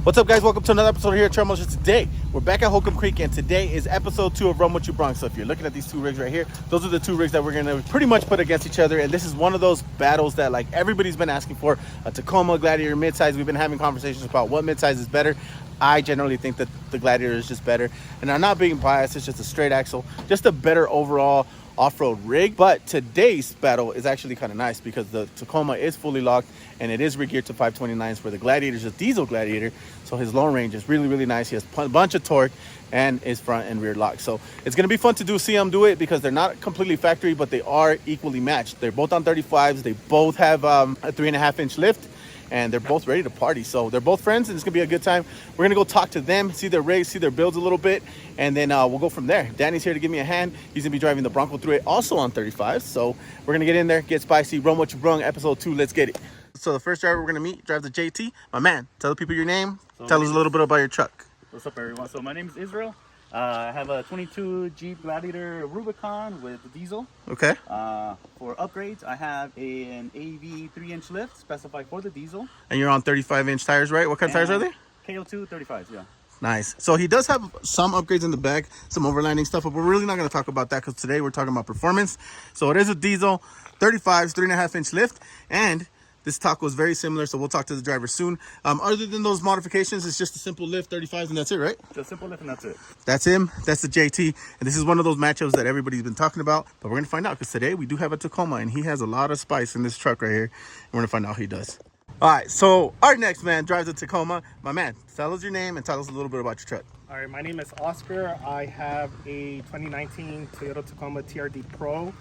What's up, guys? Welcome to another episode here at Trail Motions. Today, we're back at Holcomb Creek, and today is episode 2 of Run What You Brung. So if you're looking at these two rigs right here, those are the two rigs that we're going to pretty much put against each other. And this is one of those battles that like everybody's been asking for. A Tacoma, Gladiator, midsize. We've been having conversations about what midsize is better. I generally think that the Gladiator is just better. And I'm not being biased. It's just a straight axle, just a better overall off-road rig. But today's battle is actually kind of nice because the Tacoma is fully locked and it is rig-geared to 529s, where the Gladiator is a diesel Gladiator, so his long range is really nice. He has a bunch of torque and is front and rear lock, so it's going to be fun to see them do it because they're not completely factory, but they are equally matched. They're both on 35s. They both have a 3.5-inch lift, and they're both ready to party. So they're both friends, and it's gonna be a good time. We're gonna go talk to them, see their rigs, see their builds a little bit, and then we'll go from there. Danny's here to give me a hand. He's gonna be driving the Bronco through it, also on 35s. So we're gonna get in there, get spicy, run what you brung, episode 2. Let's get it. So the first driver we're gonna meet drives the JT. My man, tell the people your name. Tell us a little bit about your truck. What's up, everyone? So my name is Israel. I have a 22 Jeep Gladiator Rubicon with diesel. Okay. For upgrades, I have an AV 3-inch lift specified for the diesel. And you're on 35-inch tires, right? What kind of tires are they? KO2 35s, yeah. Nice. So he does have some upgrades in the back, some overlanding stuff, but we're really not going to talk about that because today we're talking about performance. So it is a diesel, 35s, 3.5-inch lift, and this taco is very similar, so we'll talk to the driver soon. Other than those modifications, it's just a simple lift, 35s, and that's it, right? Just simple lift, and that's it. That's him. That's the JT. And this is one of those matchups that everybody's been talking about. But we're going to find out because today we do have a Tacoma, and he has a lot of spice in this truck right here. And we're going to find out how he does. All right, so our next man drives a Tacoma. My man, tell us your name and tell us a little bit about your truck. All right, my name is Oscar. I have a 2019 Toyota Tacoma TRD Pro.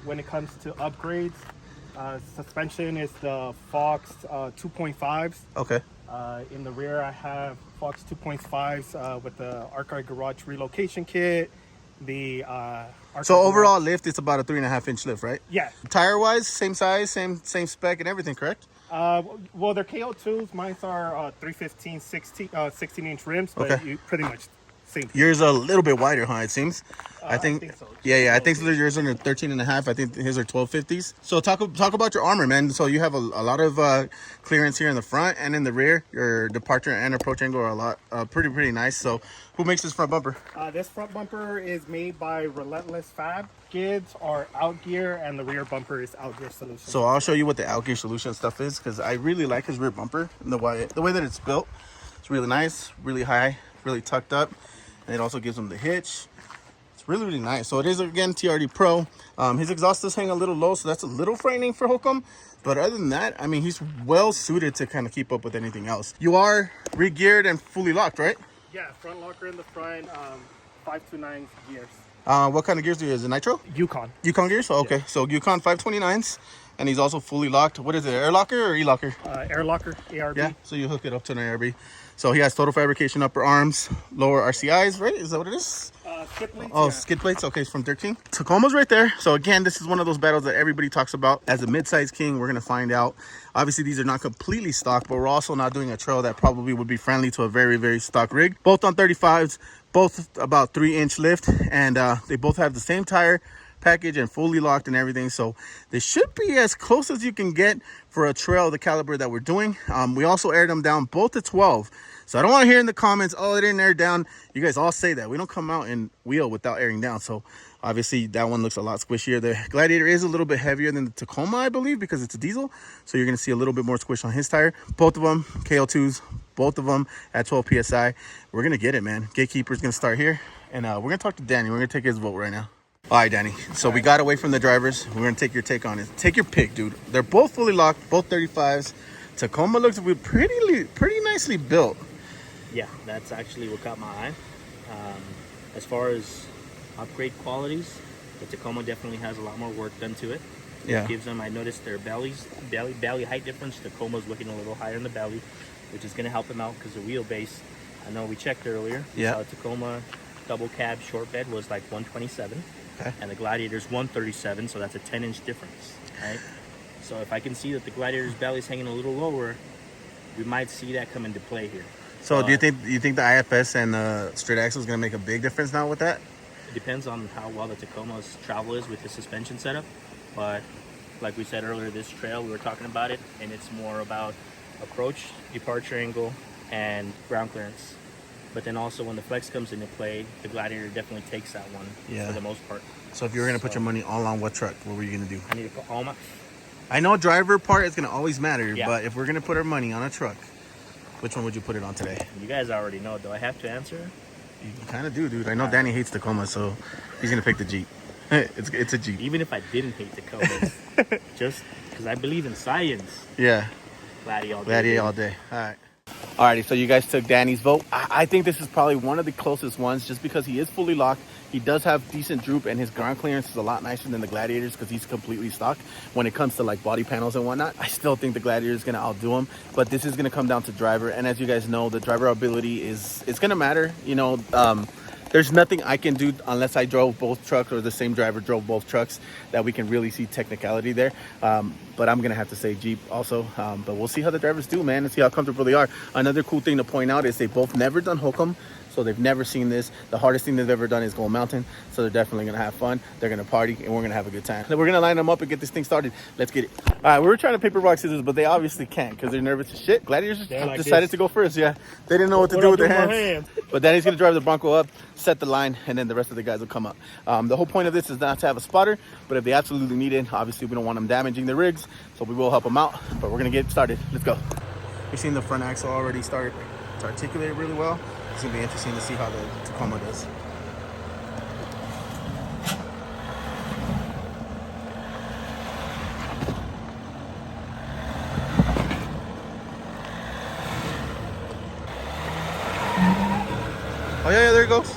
When it comes to upgrades, suspension is the Fox 2.5s. Okay. In the rear, I have Fox 2.5s with the Archive Garage relocation kit. The so overall lift, it's about a 3.5-inch lift, right? Yeah. Tire-wise, same size, same spec and everything, correct? Well, they're KO2s. Mine are 315 16-inch rims, but Okay. you pretty much same. Yours are a little bit wider, huh? It seems. I think so. Yeah. I think yours are 13.5. I think his are 1250s. So talk about your armor, man. So you have a lot of clearance here in the front and in the rear. Your departure and approach angle are a lot pretty nice. So who makes this front bumper? This front bumper is made by Relentless Fab. Skids are Outgear, and the rear bumper is Outgear Solutions. So I'll show you what the Outgear Solution stuff is because I really like his rear bumper and the way that it's built. It's really nice, really high, really tucked up, and it also gives him the hitch. Really nice. So it is, again, TRD Pro. His exhaust does hang a little low, so that's a little frightening for Holcomb. But other than that, I mean, he's well suited to kind of keep up with anything else. You are re-geared and fully locked, right? Yeah, front locker in the front, 529 gears. What kind of gears do you use? Is it nitro? Yukon. Yukon gears? Oh, okay. Yeah. So Yukon 529s, and he's also fully locked. What is it, air locker or e-locker? Air locker, ARB. Yeah, so you hook it up to an ARB. So he has total fabrication upper arms, lower RCIs, right? Is that what it is? Skid plates. Oh, yeah. Skid plates. Okay, it's from 13. Tacoma's right there. So again, this is one of those battles that everybody talks about. As a midsize king, we're going to find out. Obviously, these are not completely stock, but we're also not doing a trail that probably would be friendly to a very stock rig. Both on 35s, both about 3-inch lift, and they both have the same tire package and fully locked and everything. So they should be as close as you can get for a trail the caliber that we're doing. We also aired them down both to 12. So I don't want to hear in the comments, oh, it didn't air down. You guys all say that. We don't come out and wheel without airing down. So obviously that one looks a lot squishier. The Gladiator is a little bit heavier than the Tacoma, I believe, because it's a diesel. So you're going to see a little bit more squish on his tire. Both of them KO2s, both of them at 12 PSI. We're going to get it, man. Gatekeeper's going to start here. And we're going to talk to Danny. We're going to take his vote right now. All right, Danny. So we got away from the drivers. We're going to take your take on it. Take your pick, dude. They're both fully locked, both 35s. Tacoma looks pretty nicely built. Yeah, that's actually what caught my eye. As far as upgrade qualities, the Tacoma definitely has a lot more work done to it. Yeah. It gives them, I noticed their belly height difference. Tacoma's looking a little higher in the belly, which is going to help them out because the wheelbase, I know we checked earlier. Yeah. Tacoma double cab short bed was like 127. Okay. And the Gladiator's 137, so that's a 10-inch difference, right? So if I can see that the Gladiator's belly's hanging a little lower, we might see that come into play here. So do you think the IFS and the straight axle is going to make a big difference now with that? It depends on how well the Tacoma's travel is with the suspension setup. But like we said earlier, this trail, we were talking about it, and it's more about approach, departure angle, and ground clearance. But then also when the flex comes into play, the Gladiator definitely takes that one for the most part. So if you were gonna put your money all on what truck, what were you gonna do? I need to put all my... I know driver part is gonna always matter, Yeah. but if we're gonna put our money on a truck, which one would you put it on today? You guys already know. Do I have to answer? You kind of do, dude. I know Danny hates Tacoma, so he's gonna pick the Jeep. it's a Jeep. Even if I didn't hate Tacoma, just because I believe in science. Yeah. Gladiator all day. Gladiator all day. All right. Alrighty, so you guys took Danny's vote. I think this is probably one of the closest ones just because he is fully locked. He does have decent droop and his ground clearance is a lot nicer than the Gladiators because he's completely stock when it comes to like body panels and whatnot. I still think the Gladiator is going to outdo him, but this is going to come down to driver. And as you guys know, the driver ability it's going to matter. You know, there's nothing I can do unless I drove both trucks or the same driver drove both trucks that we can really see technicality there. But I'm going to have to say Jeep also. But we'll see how the drivers do, man, and see how comfortable they are. Another cool thing to point out is they both never done Holcomb. So they've never seen this. The hardest thing they've ever done is go mountain. So they're definitely going to have fun. They're going to party and we're going to have a good time. We're going to line them up and get this thing started. Let's get it. All right, we were trying to paper, rock, scissors, but they obviously can't because they're nervous as shit. Gladiators just like decided to go first. Yeah, they didn't know what to do with their hands. But Danny's going to drive the Bronco up, set the line, and then the rest of the guys will come up. The whole point of this is not to have a spotter, but if they absolutely need it, obviously we don't want them damaging the rigs, so we will help them out. But we're going to get started. Let's go. We've seen the front axle already start to articulate really well. It's going to be interesting to see how the Tacoma does. Oh yeah, there it goes.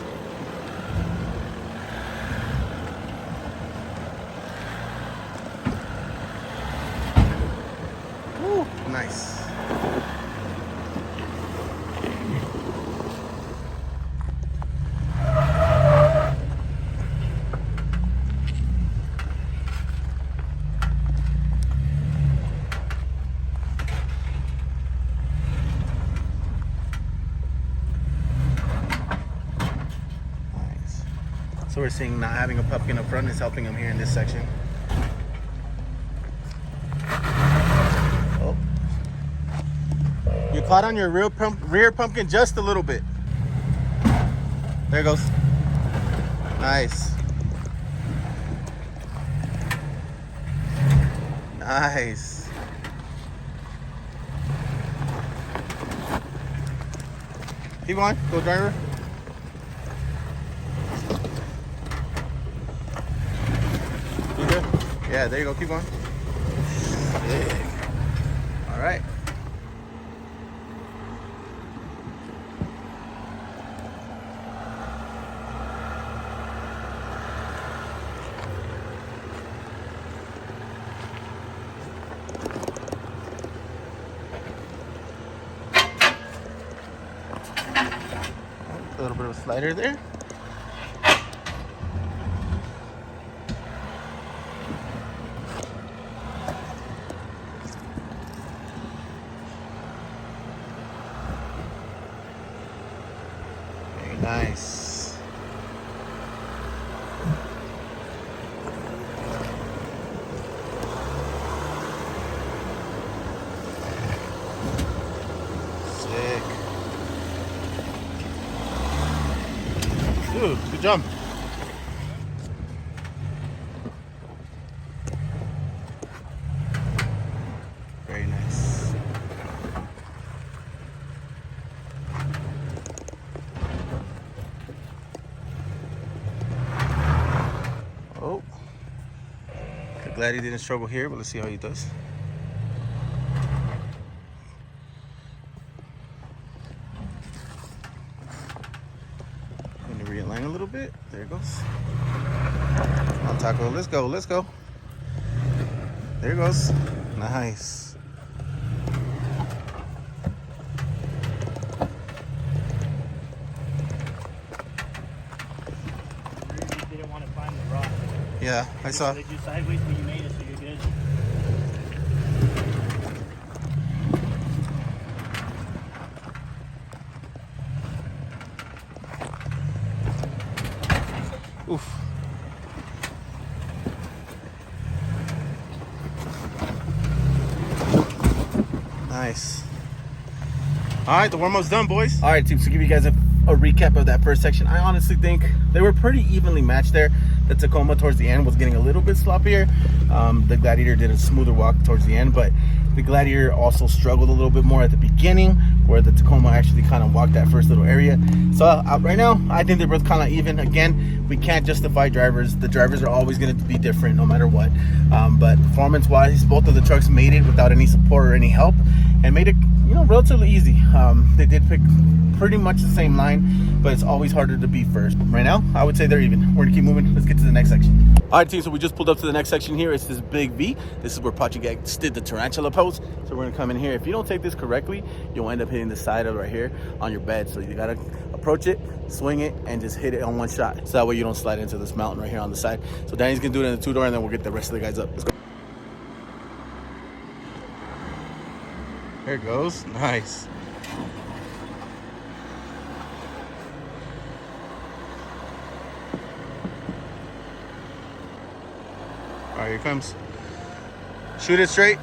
Woo, nice. So we're seeing not having a pumpkin up front is helping him here in this section. Oh. You caught on your rear pumpkin just a little bit. There it goes. Nice. Nice. Keep going, go driver. Yeah, there you go. Keep going. Sick. All right. A little bit of a slider there. Nice. Sick. Dude, good jump. Very nice. Oh, glad he didn't struggle here, but let's see how he does. Going to realign a little bit. There it goes. On Taco, let's go, let's go. There it goes. Nice. Didn't want to find the rock. Yeah, I saw. They do sideways, but you made it, so you're good. Oof. Nice. All right, the warm-up's done, boys. All right, team, so give you guys a recap of that first section. I honestly think they were pretty evenly matched there. The Tacoma towards the end was getting a little bit sloppier. The Gladiator did a smoother walk towards the end, but the Gladiator also struggled a little bit more at the beginning, where the Tacoma actually kind of walked that first little area. So right now, I think they're both kind of even. Again, we can't justify drivers. The drivers are always going to be different no matter what. But performance-wise, both of the trucks made it without any support or any help, and made it, you know, relatively easy. They did pick pretty much the same line, but it's always harder to be first. Right now, I would say they're even. We're gonna keep moving. Let's get to the next section. All right, team, so we just pulled up to the next section here. It's this big V. This is where Pachigax did the Tarantula pose. So we're gonna come in here. If you don't take this correctly, you'll end up hitting the side of right here on your bed. So you gotta approach it, swing it, and just hit it on one shot. So that way you don't slide into this mountain right here on the side. So Danny's gonna do it in the 2-door, and then we'll get the rest of the guys up. Let's go. There it goes. Nice. All right, here it comes. Shoot it straight.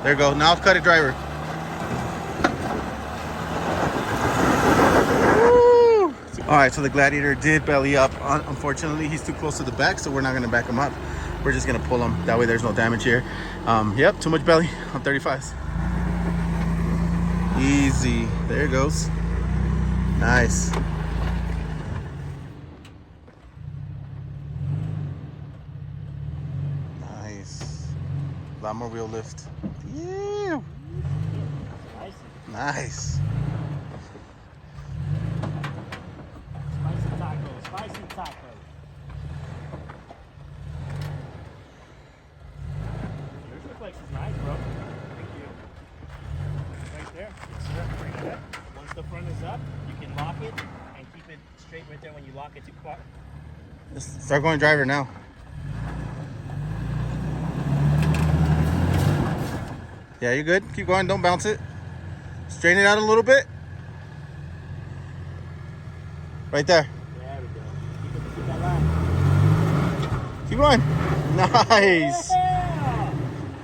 There you go. Now cut it, driver. Woo! All right, so the Gladiator did belly up. Unfortunately, he's too close to the back, so we're not going to back him up. We're just going to pull him. That way there's no damage here. Yep, too much belly on 35s. Easy. There it goes. Nice. Nice. A lot more wheel lift. Yeah. Nice. Spicy taco, spicy taco. Your reflex is nice, bro. Thank you. Right there. Yes, sir. Pretty good. Once the front is up, you can lock it and keep it straight right there when you lock it to quad. Just start going driver now. Yeah, you're good. Keep going. Don't bounce it. Straighten it out a little bit. Right there. There we go. Keep that line. Keep going. Nice. Yeah.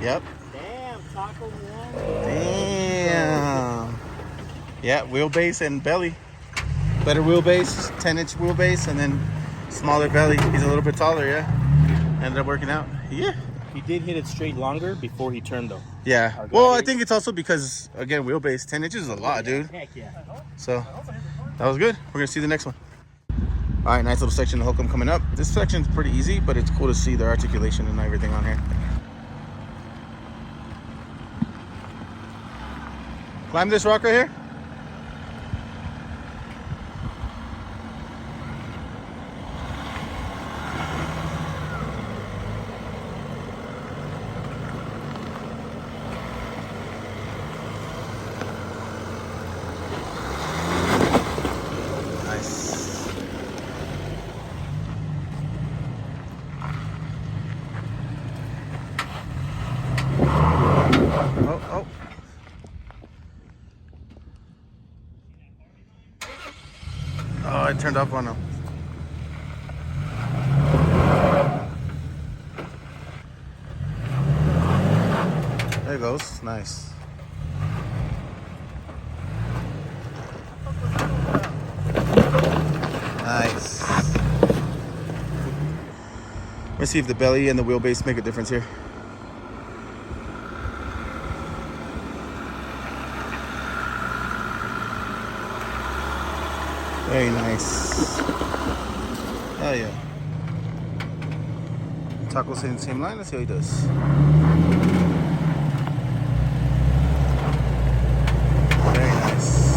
Yep. Damn, taco one. Damn. Yeah, wheelbase and belly. Better wheelbase, 10-inch wheelbase, and then smaller belly. He's a little bit taller, yeah. Ended up working out. Yeah. He did hit it straight longer before he turned, though. Yeah. Well, I think it's also because, again, wheelbase, 10 inches is a lot, dude. Heck yeah. So that was good. We're gonna see the next one. All right, nice little section of Holcomb coming up. This section's pretty easy, but it's cool to see the articulation and everything on here. Climb this rock right here. Oh, it turned off on him. There it goes. Nice. Nice. Let's see if the belly and the wheelbase make a difference here. Very nice. Hell yeah. Taco's hitting the same line. Let's see how he does. Very nice.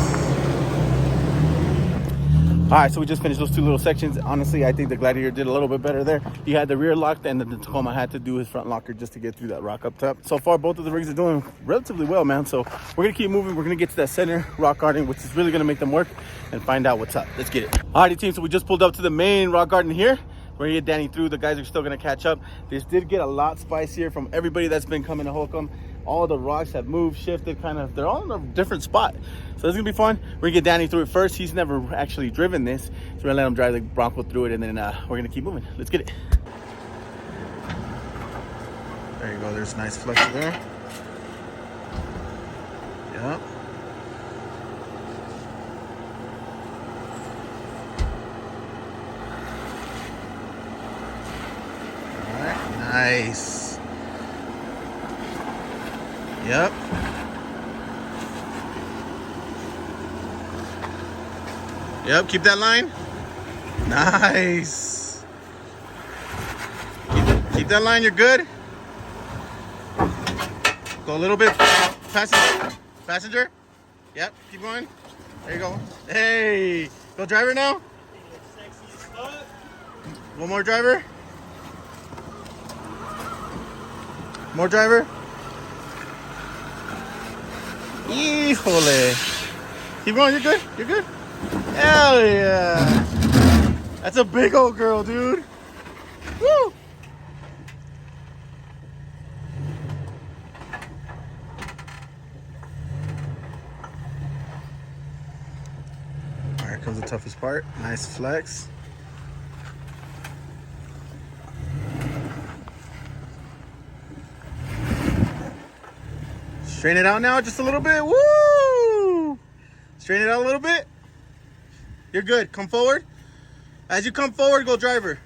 All right, so we just finished those two little sections. Honestly, I think the Gladiator did a little bit better there. He had the rear lock, and the Tacoma had to do his front locker just to get through that rock up top. So far, both of the rigs are doing relatively well, man. So we're gonna keep moving. We're gonna get to that center rock garden, which is really gonna make them work, and find out what's up. Let's get it. All righty, team. So we just pulled up to the main rock garden here. We're gonna get Danny through. The guys are still gonna catch up. This did get a lot spicier from everybody that's been coming to Holcomb. All the rocks have moved, shifted, kind of. They're all in a different spot. So it's gonna be fun. We're gonna get Danny through it first. He's never actually driven this, so we're gonna let him drive the Bronco through it, and then we're gonna keep moving. Let's get it. There you go. There's a nice flex there. Yep. All right, nice. Yep. Yep, keep that line. Nice. Keep that line, you're good. Go a little bit passenger. Yep, keep going. There you go. Hey, go driver now. One more driver. More driver. Híjole. Keep going, you're good. You're good. Hell yeah. That's a big old girl, dude. Woo. All right, comes the toughest part. Nice flex. Straighten it out now just a little bit. Woo! Straighten it out a little bit. You're good. Come forward. As you come forward, go driver.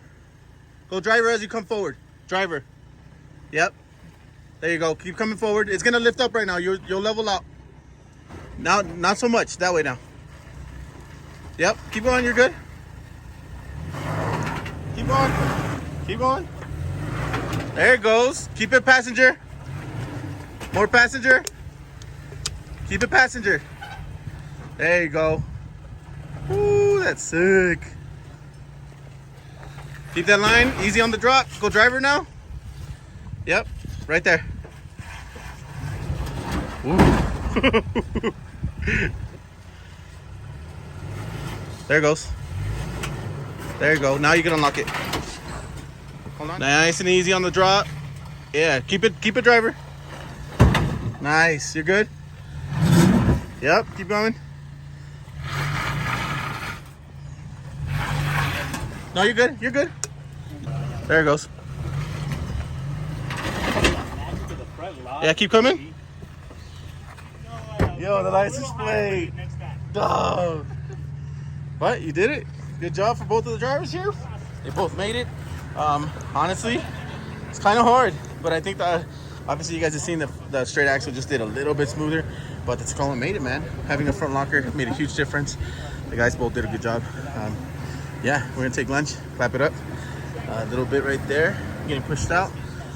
Go driver as you come forward. Driver. Yep. There you go. Keep coming forward. It's gonna lift up right now. You'll level out. Now, not so much. That way now. Yep. Keep going. You're good. Keep going. Keep going. There it goes. Keep it passenger. More passenger. Keep it passenger. There you go. Ooh, that's sick. Keep that line. Easy on the drop. Go driver now. Yep. Right there. Ooh. There it goes. There you go. Now you can unlock it. Hold on. Nice and easy on the drop. Yeah. Keep it driver. Nice. You're good. Yep. Keep going. No, you're good. You're good. There it goes. Yeah, keep coming. Yo, the license plate. Dog. But you did it. Good job for both of the drivers here. They both made it. Honestly, it's kind of hard, but I think that obviously you guys have seen the straight axle just did a little bit smoother, but the Tacoma made it, man. Having a front locker made a huge difference. The guys both did a good job. Yeah, we're gonna take lunch, clap it up a little bit right there, getting pushed out.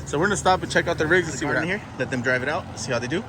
So we're gonna stop and check out the rigs and see what's in here. Let them drive it out, see how they do.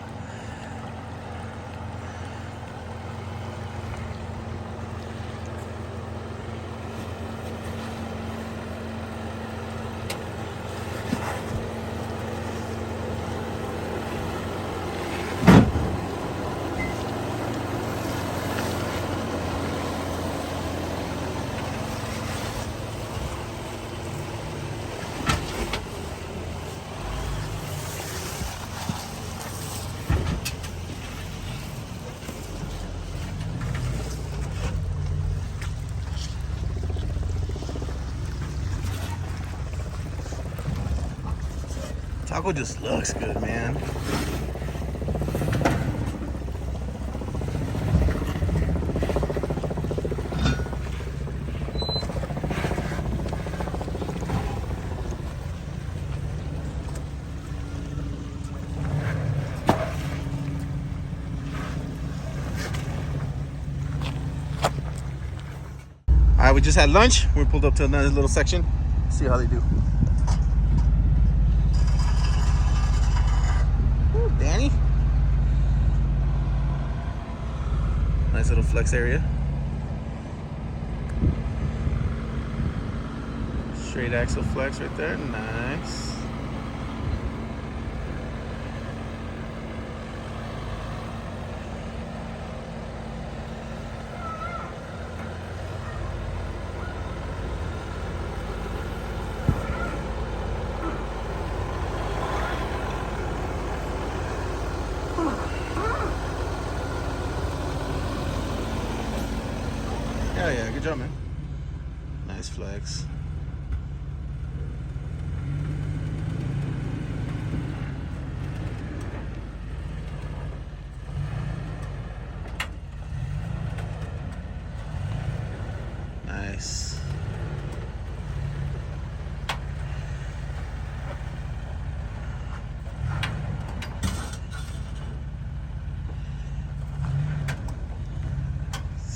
Taco just looks good, man. All right, we just had lunch. We pulled up to another little section. See how they do. Ooh, Danny. Nice little flex area. Straight axle flex right there. Nice. Yeah, good job, man. Nice flex.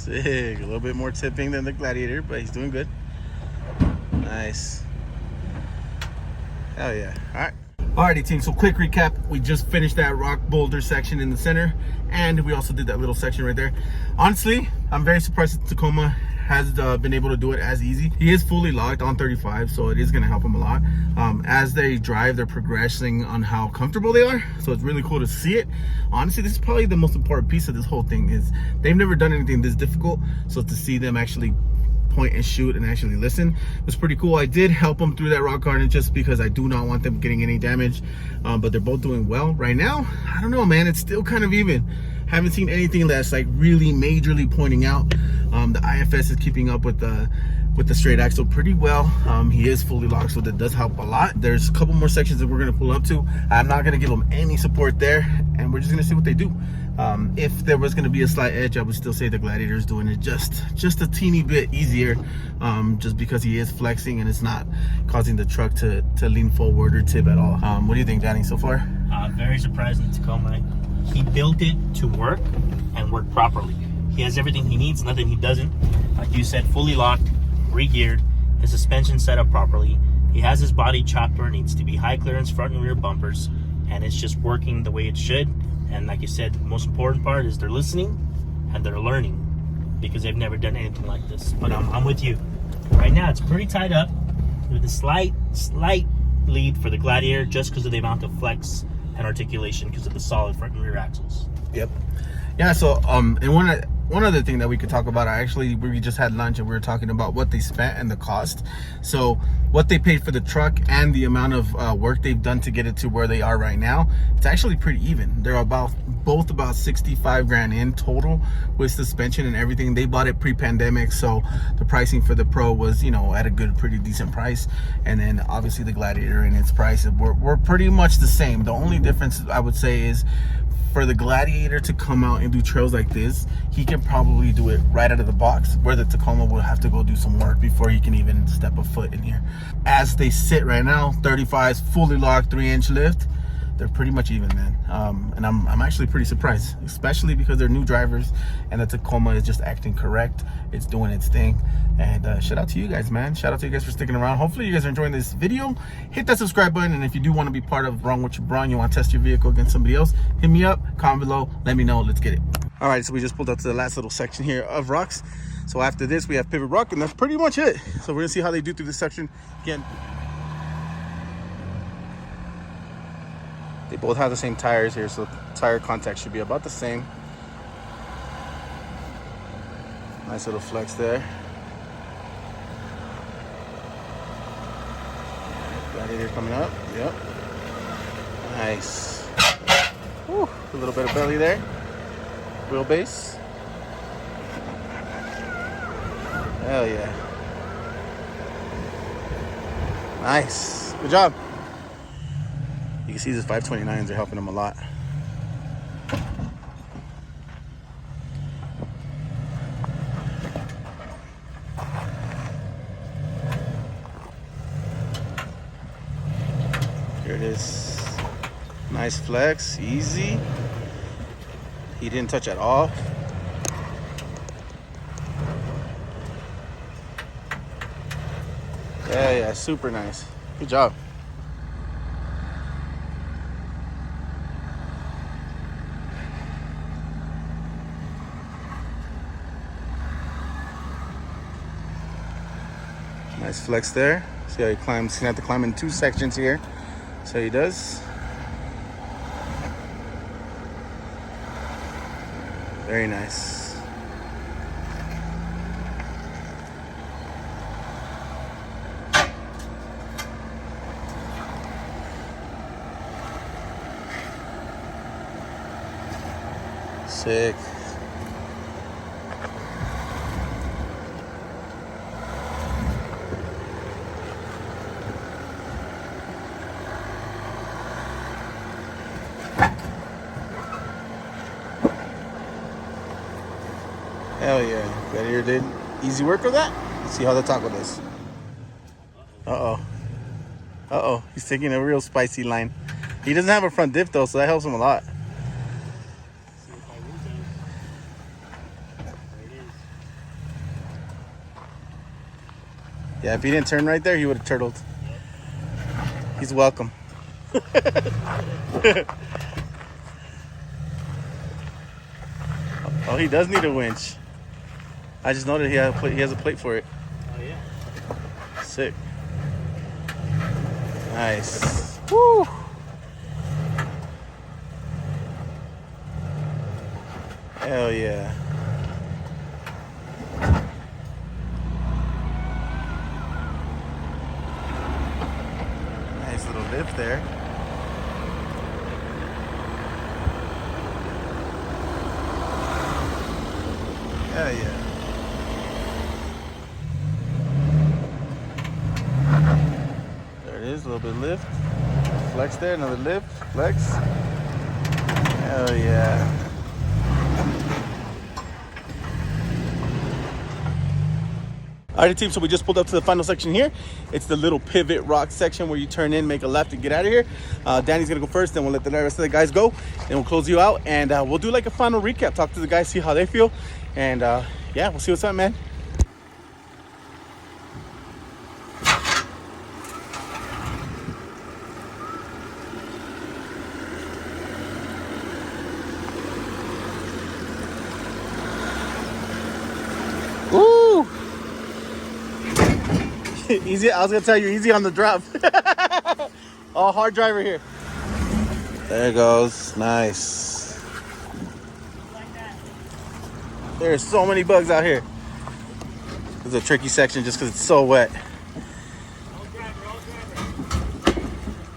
Sick. A little bit more tipping than the Gladiator, but he's doing good. Nice. Hell yeah. All right. Alrighty, team. So quick recap. We just finished that rock boulder section in the center, and we also did that little section right there. Honestly, I'm very surprised that Tacoma has been able to do it as easy. He is fully locked on 35, so it is going to help him a lot. As they drive, they're progressing on how comfortable they are, so it's really cool to see it. Honestly, this is probably the most important piece of this whole thing, is they've never done anything this difficult, so to see them actually point and shoot and actually listen was pretty cool. I did help them through that rock garden just because I do not want them getting any damage, but they're both doing well right now. I don't know, man, it's still kind of even. Haven't seen anything that's like really majorly pointing out. The IFS is keeping up with the straight axle pretty well. He is fully locked, so that does help a lot. There's a couple more sections that we're going to pull up to. I'm not going to give them any support there, and we're just going to see what they do. If there was going to be a slight edge, I would still say the Gladiator is doing it just a teeny bit easier, just because he is flexing and it's not causing the truck to lean forward or tip at all. What do you think, Danny, so far? Very surprising, Tacoma. He built it to work and work properly. He has everything he needs, nothing he doesn't. Like you said, fully locked, re-geared, his suspension set up properly. He has his body chopped where it needs to be, high clearance front and rear bumpers, and it's just working the way it should. And like you said, the most important part is they're listening and they're learning, because they've never done anything like this. But I'm with you. Right now, it's pretty tied up with a slight lead for the Gladiator, just because of the amount of flex and articulation because of the solid front and rear axles. Yep. Yeah, so and one other thing that we could talk about, we just had lunch and we were talking about what they spent and the cost. So what they paid for the truck and the amount of work they've done to get it to where they are right now, it's actually pretty even. They're both about 65 grand in total with suspension and everything. They bought it pre-pandemic, so the pricing for the Pro was, at a pretty decent price. And then obviously the Gladiator and its price were pretty much the same. The only difference I would say is, for the Gladiator to come out and do trails like this, he can probably do it right out of the box, where the Tacoma will have to go do some work before he can even step a foot in here. As they sit right now, 35s, fully locked, 3-inch lift, they're pretty much even, man. And I'm actually pretty surprised, especially because they're new drivers and the Tacoma is just acting correct. It's doing its thing. And shout out to you guys, man. Shout out to you guys for sticking around. Hopefully you guys are enjoying this video. Hit that subscribe button, and if you do want to be part of Brung What You Brung, you want to test your vehicle against somebody else, hit me up, comment below, let me know. Let's get it. All right, so we just pulled up to the last little section here of rocks. So after this, we have Pivot Rock, and that's pretty much it. So we're gonna see how they do through this section. Again, they both have the same tires here, so tire contact should be about the same. Nice little flex there. Gladiator coming up. Yep. Nice. Whew. A little bit of belly there. Wheelbase. Hell yeah. Nice. Good job. You can see these 529s are helping them a lot. Here it is. Nice flex, easy. He didn't touch at all. Yeah, super nice. Good job. Nice flex there. See how he climbs. He's gonna have to climb in 2 sections here. So he does. Very nice. Sick. Hell yeah. Gladiator did easy work with that. Let's see how the taco does. Uh-oh. Uh-oh. He's taking a real spicy line. He doesn't have a front diff though, so that helps him a lot. Yeah, if he didn't turn right there, he would have turtled. He's welcome. Oh, he does need a winch. I just noticed he has a plate for it. Oh yeah. Sick. Nice. Woo. Hell yeah. Nice little lift there. Hell yeah. There it is, a little bit of lift. Flex there, another lift, flex. Hell yeah. Alrighty team, so we just pulled up to the final section here. It's the little pivot rock section where you turn in, make a left and get out of here. Danny's gonna go first, then we'll let the rest of the guys go. Then we'll close you out and we'll do like a final recap, talk to the guys, see how they feel. And yeah, we'll see what's up, man. Woo! Easy, I was gonna tell you, easy on the drop. Oh, hard driver here. There it goes, nice. There's so many bugs out here. This is a tricky section just because it's so wet.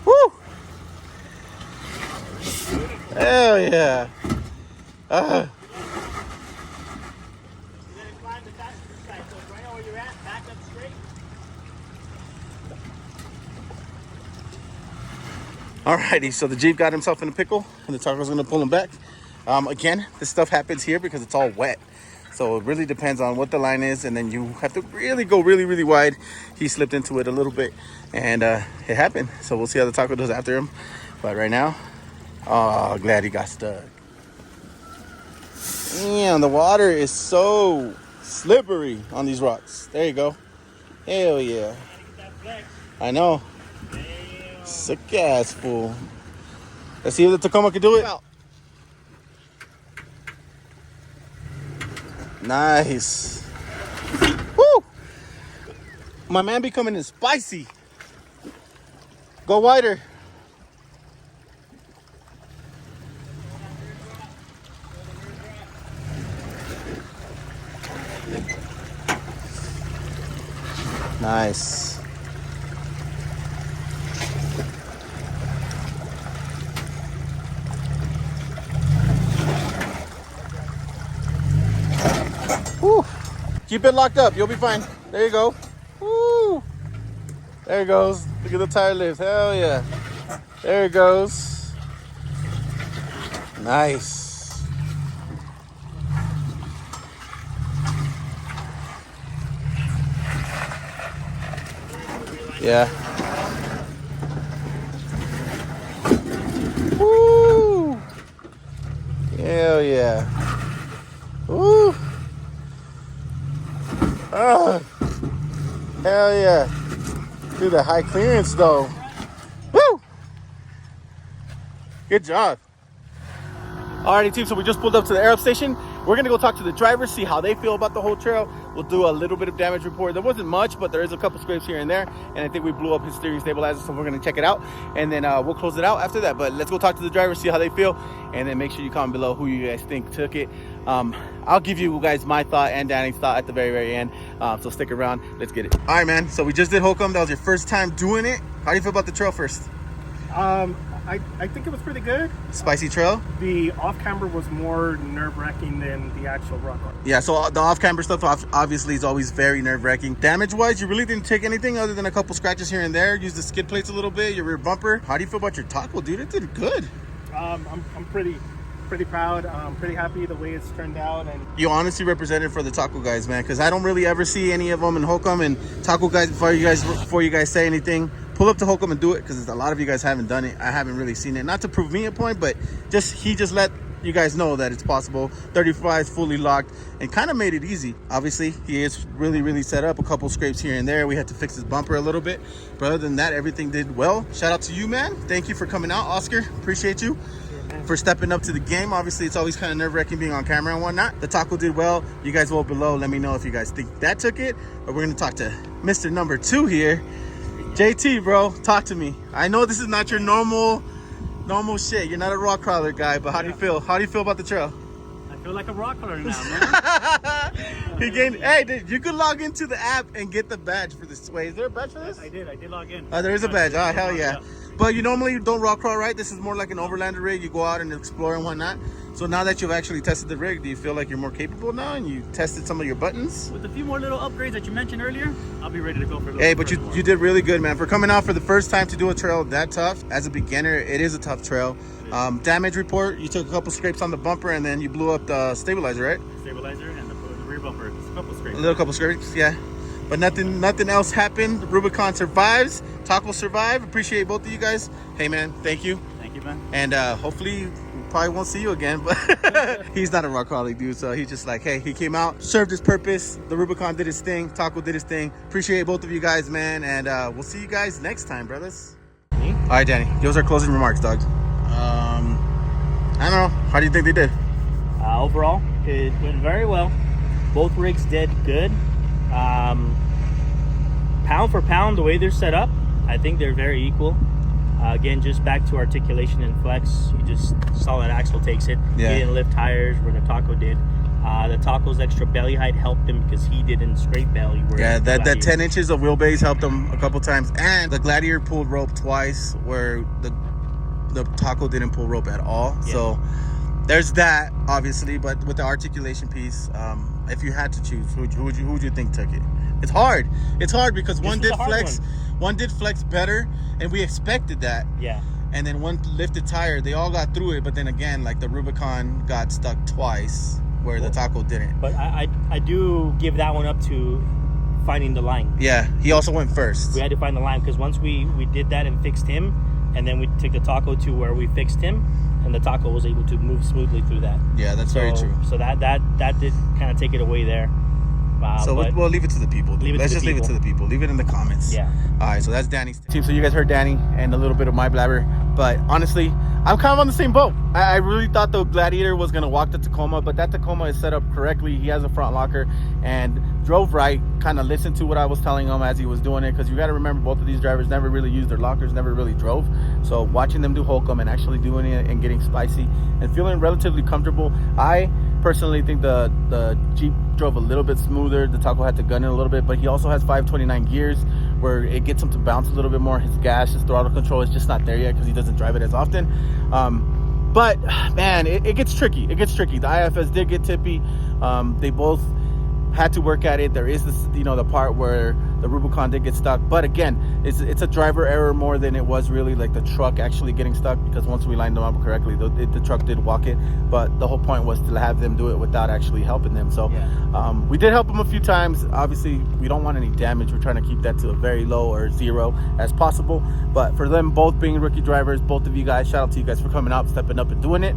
Woo! Hell yeah. Alrighty, so the Jeep got himself in a pickle and the Taco's gonna pull him back. Again, this stuff happens here because it's all wet. So it really depends on what the line is, and then you have to really go really wide. He slipped into it a little bit and it happened. So we'll see how the Taco does after him. But right now, oh, glad he got stuck. Damn, the water is so slippery on these rocks. There you go. Hell yeah. I know. Sick ass fool. Let's see if the Tacoma can do it. Nice. Woo! My man be coming in spicy. Go wider. Nice. Woo. Keep it locked up. You'll be fine. There you go. Woo. There it goes. Look at the tire lift. Hell yeah. There it goes. Nice. Yeah. Woo. Hell yeah. Woo. Oh, hell yeah. Do the high clearance though. Woo! Good job. Alrighty team, so we just pulled up to the air station. We're gonna go talk to the drivers, see how they feel about the whole trail. We'll do a little bit of damage report. There wasn't much, but there is a couple scrapes here and there. And I think we blew up his steering stabilizer, so we're gonna check it out. And then we'll close it out after that. But let's go talk to the drivers, see how they feel. And then make sure you comment below who you guys think took it. I'll give you guys my thought and Danny's thought at the very end. So stick around, let's get it. All right, man, so we just did Holcomb. That was your first time doing it. How do you feel about the trail first? I think it was pretty good. Spicy trail? The off-camber was more nerve-wracking than the actual rock art. Yeah, so the off-camber stuff obviously is always very nerve-wracking. Damage-wise, you really didn't take anything other than a couple scratches here and there. Use the skid plates a little bit, your rear bumper. How do you feel about your Taco, dude? It did good. I'm pretty proud. I'm pretty happy the way it's turned out. And you honestly represented for the Taco guys, man, because I don't really ever see any of them in Holcomb. And Taco guys, before you guys say anything, pull up to Holcomb and do it, because a lot of you guys haven't done it. I haven't really seen it. Not to prove me a point, but he just let you guys know that it's possible. 35 is fully locked and kind of made it easy. Obviously, he is really set up. A couple scrapes here and there. We had to fix his bumper a little bit. But other than that, everything did well. Shout out to you, man. Thank you for coming out, Oscar. Appreciate you for stepping up to the game. Obviously, it's always kind of nerve-wracking being on camera and whatnot. The taco did well. You guys vote below. Let me know if you guys think that took it. But we're going to talk to Mr. Number 2 here. JT, bro, talk to me. I know this is not your normal shit. You're not a rock crawler guy, but how do you feel? How do you feel about the trail? I feel like a rock crawler now, man. Hey, you could log into the app and get the badge for this way. Is there a badge for this? I did log in. There is a badge. Oh, hell yeah. But you normally don't rock crawl, right? This is more like an overlander rig. You go out and explore and whatnot. So now that you've actually tested the rig, do you feel like you're more capable now and you tested some of your buttons? With a few more little upgrades that you mentioned earlier, I'll be ready to go for those. Hey, but you did really good, man. For coming out for the first time to do a trail that tough, as a beginner, it is a tough trail. Damage report, you took a couple scrapes on the bumper and then you blew up the stabilizer, right? Stabilizer and the rear bumper, just a couple scrapes. A little couple scrapes, yeah. But nothing else happened. Rubicon survives. Taco survive. Appreciate both of you guys. Hey, man, thank you. Thank you, man. And hopefully, we probably won't see you again. But he's not a rock crawling dude, so he's just like, hey, he came out, served his purpose. The Rubicon did his thing. Taco did his thing. Appreciate both of you guys, man. And we'll see you guys next time, brothers. Me? All right, Danny. Give us our closing remarks, dog. I don't know. How do you think they did? Overall, it went very well. Both rigs did good. Pound for pound, the way they're set up, I think they're very equal. Again, just back to articulation and flex, you just saw that Axel takes it. Yeah. He didn't lift tires where the Taco did. The Taco's extra belly height helped him because he didn't scrape belly. Yeah, that 10 inches of wheelbase helped him a couple times. And the Gladiator pulled rope twice where the Taco didn't pull rope at all. Yeah. So there's that, obviously. But with the articulation piece, if you had to choose, who would you think took it? It's hard. It's hard because one did flex better, and we expected that. Yeah. And then one lifted tire. They all got through it, but then again, like the Rubicon got stuck twice, where the Taco didn't. But I do give that one up to finding the line. Yeah, he also went first. We had to find the line because once we did that and fixed him, and then we took the Taco to where we fixed him, and the Taco was able to move smoothly through that. Yeah, that's very true. So that did kind of take it away there. So we'll leave it to the people. Let's just leave it to the people. Leave it in the comments. Yeah. All right, so that's Danny's team. So you guys heard Danny and a little bit of my blabber. But honestly, I'm kind of on the same boat. I really thought the Gladiator was going to walk the Tacoma, but that Tacoma is set up correctly. He has a front locker and drove right, kind of listened to what I was telling him as he was doing it, because you got to remember both of these drivers never really used their lockers, never really drove. So watching them do Holcomb and actually doing it and getting spicy and feeling relatively comfortable, I personally think the Jeep drove a little bit smoother. The Taco had to gun it a little bit, but he also has 529 gears where it gets him to bounce a little bit more. His gas, his throttle control is just not there yet because he doesn't drive it as often. But man, it gets tricky. It gets tricky. The IFS did get tippy. They both had to work at it. There is this, the part where the Rubicon did get stuck, but again, it's a driver error more than it was really like the truck actually getting stuck, because once we lined them up correctly, the truck did walk it, but the whole point was to have them do it without actually helping them. So yeah. We did help them a few times. Obviously, we don't want any damage. We're trying to keep that to a very low or zero as possible, but for them both being rookie drivers, both of you guys, shout out to you guys for coming out, stepping up and doing it.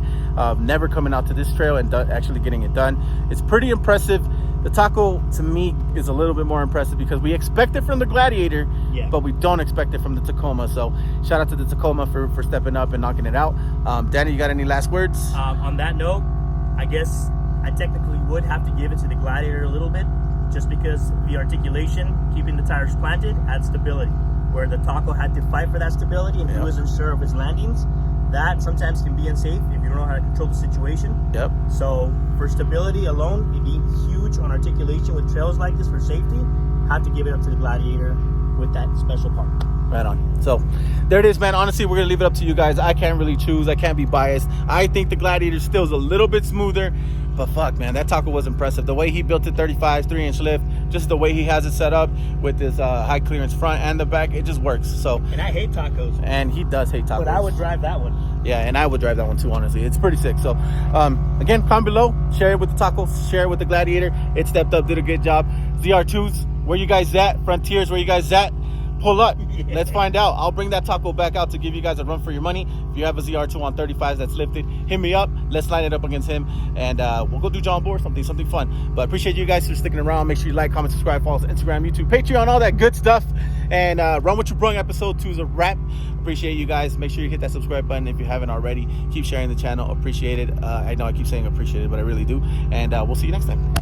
Never coming out to this trail and actually getting it done. It's pretty impressive. The Taco, to me, is a little bit more impressive because we expect it from the Gladiator, but we don't expect it from the Tacoma. So shout out to the Tacoma for stepping up and knocking it out. Danny, you got any last words? On that note, I guess I technically would have to give it to the Gladiator a little bit, just because the articulation, keeping the tires planted, adds stability. Where the Taco had to fight for that stability and he wasn't sure of his landings. That sometimes can be unsafe if you don't know how to control the situation. Yep. So for stability alone, it being huge on articulation with trails like this for safety, have to give it up to the Gladiator with that special part. Right on. So there it is, man. Honestly, we're gonna leave it up to you guys. I can't really choose. I can't be biased. I think the Gladiator still is a little bit smoother, but fuck, man, that Taco was impressive. The way he built it, 35, 3-inch lift, just the way he has it set up with his high clearance front and the back, it just works. So. And I hate tacos. And he does hate tacos. But I would drive that one. Yeah, and I would drive that one too, honestly. It's pretty sick. So, again, comment below. Share it with the Taco. Share it with the Gladiator. It stepped up, did a good job. ZR2s, where you guys at? Frontiers, where you guys at? Pull up. Let's find out. I'll bring that taco back out to give you guys a run for your money. If you have a ZR2 on 35s that's lifted, hit me up. Let's line it up against him, and we'll go do John Board, something fun. But appreciate you guys for sticking around. Make sure you like, comment, subscribe, follow us on Instagram, YouTube, Patreon, all that good stuff. And Run What You Brung episode 2 is a wrap. Appreciate you guys. Make sure you hit that subscribe button if you haven't already. Keep sharing the channel. Appreciate it. I know I keep saying appreciate it, but I really do. And we'll see you next time.